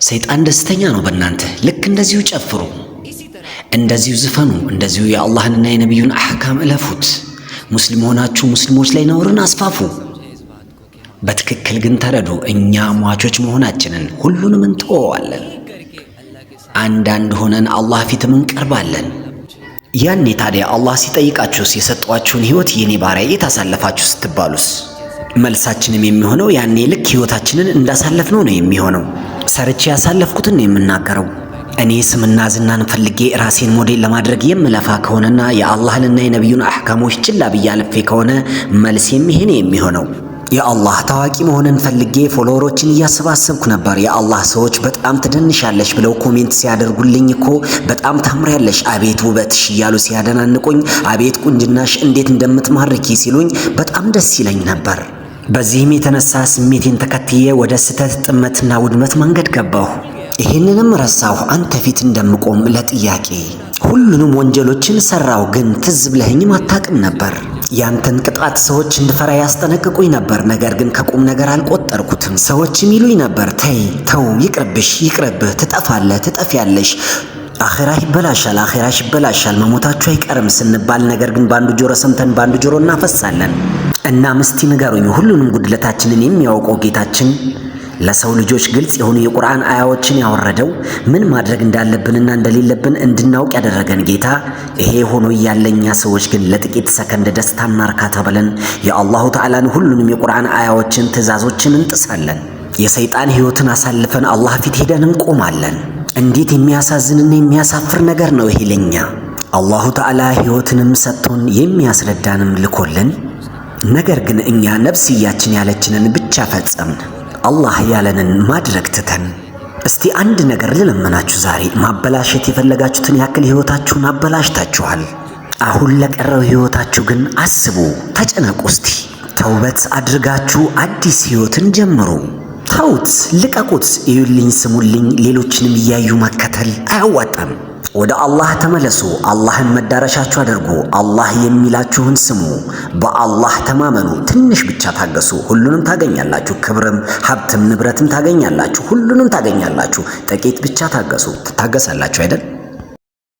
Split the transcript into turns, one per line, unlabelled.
ሰይጣን ደስተኛ ነው በእናንተ። ልክ እንደዚሁ ጨፍሩ፣ እንደዚሁ ዝፈኑ፣ እንደዚሁ የአላህንና የነቢዩን አሕካም እለፉት። ሙስሊም ሆናችሁ ሙስሊሞች ላይ ነውርን አስፋፉ። በትክክል ግን ተረዱ፣ እኛ ሟቾች መሆናችንን ሁሉንም እንተወዋለን። አንዳንድ ሆነን አላህ ፊትም እንቀርባለን። ያኔ ታዲያ አላህ ሲጠይቃችሁስ የሰጧችሁን ሕይወት የኔ ባሪያ የት አሳለፋችሁ ስትባሉስ መልሳችንም የሚሆነው ያኔ ልክ ሕይወታችንን እንዳሳለፍነው ነው የሚሆነው። ሰርቼ ያሳለፍኩትን ነው የምናገረው። እኔ ስምና ዝናን ፈልጌ ራሴን ሞዴል ለማድረግ የምለፋ ከሆነና የአላህንና የነቢዩን አሕካሞች ችላ ብዬ አልፌ ከሆነ መልሴም ይሄ ነው የሚሆነው። የአላህ ታዋቂ መሆንን ፈልጌ ፎሎወሮችን እያሰባሰብኩ ነበር። የአላህ ሰዎች በጣም ትደንሻለሽ ብለው ኮሜንት ሲያደርጉልኝ እኮ በጣም ታምሪያለሽ፣ አቤት ውበትሽ እያሉ ሲያደናንቁኝ፣ አቤት ቁንጅናሽ እንዴት እንደምትማርኪ ሲሉኝ በጣም ደስ ይለኝ ነበር። በዚህም የተነሳ ስሜቴን ተከትዬ ወደ ስተት ጥመትና ውድመት መንገድ ገባሁ። ይህንንም ረሳሁ አንተ ፊት እንደምቆም ለጥያቄ። ሁሉንም ወንጀሎችን ሰራው፣ ግን ትዝ ብለኸኝም አታውቅም ነበር። ያንተን ቅጣት ሰዎች እንድፈራ ያስጠነቅቁኝ ነበር፣ ነገር ግን ከቁም ነገር አልቆጠርኩትም። ሰዎችም ይሉኝ ነበር፣ ተይ ተው፣ ይቅርብሽ፣ ይቅርብህ፣ ትጠፋለህ፣ ትጠፊያለሽ፣ አኺራህ ይበላሻል፣ አኺራሽ ይበላሻል፣ መሞታችሁ አይቀርም ስንባል፣ ነገር ግን በአንዱ ጆሮ ሰምተን በአንዱ ጆሮ እናፈሳለን። እና ምስቲ ንገሩኝ፣ ሁሉንም ጉድለታችንን የሚያውቀው ጌታችን ለሰው ልጆች ግልጽ የሆኑ የቁርአን አያዎችን ያወረደው ምን ማድረግ እንዳለብንና እንደሌለብን እንድናውቅ ያደረገን ጌታ ይሄ ሆኖ ያለኛ ሰዎች ግን ለጥቂት ሰከንድ ደስታና እርካታ ብለን የአላሁ ተዓላን ሁሉንም የቁርአን አያዎችን ትእዛዞችን እንጥሳለን። የሰይጣን ሕይወትን አሳልፈን አላህ ፊት ሄደን እንቆማለን። እንዴት የሚያሳዝንና የሚያሳፍር ነገር ነው ይሄ ለኛ። አላሁ ተዓላ ሕይወትንም ሰጥቶን የሚያስረዳንም ልኮልን፣ ነገር ግን እኛ ነፍስያችን ያለችንን ብቻ ፈጸምን። አላህ ያለንን ማድረግ ትተን። እስቲ አንድ ነገር ልለመናችሁ ዛሬ። ማበላሸት የፈለጋችሁትን ያክል ሕይወታችሁን አበላሽታችኋል። አሁን ለቀረው ሕይወታችሁ ግን አስቡ፣ ተጨነቁ። እስቲ ተውበት አድርጋችሁ አዲስ ሕይወትን ጀምሩ። ተውት፣ ልቀቁት። እዩልኝ፣ ስሙልኝ፣ ሌሎችንም እያዩ መከተል አያዋጣም። ወደ አላህ ተመለሱ። አላህን መዳረሻችሁ አድርጉ። አላህ የሚላችሁን ስሙ። በአላህ ተማመኑ። ትንሽ ብቻ ታገሱ፣ ሁሉንም ታገኛላችሁ። ክብርም ሀብትም ንብረትም ታገኛላችሁ፣ ሁሉንም ታገኛላችሁ። ጥቂት ብቻ ታገሱ። ትታገሳላችሁ አይደል?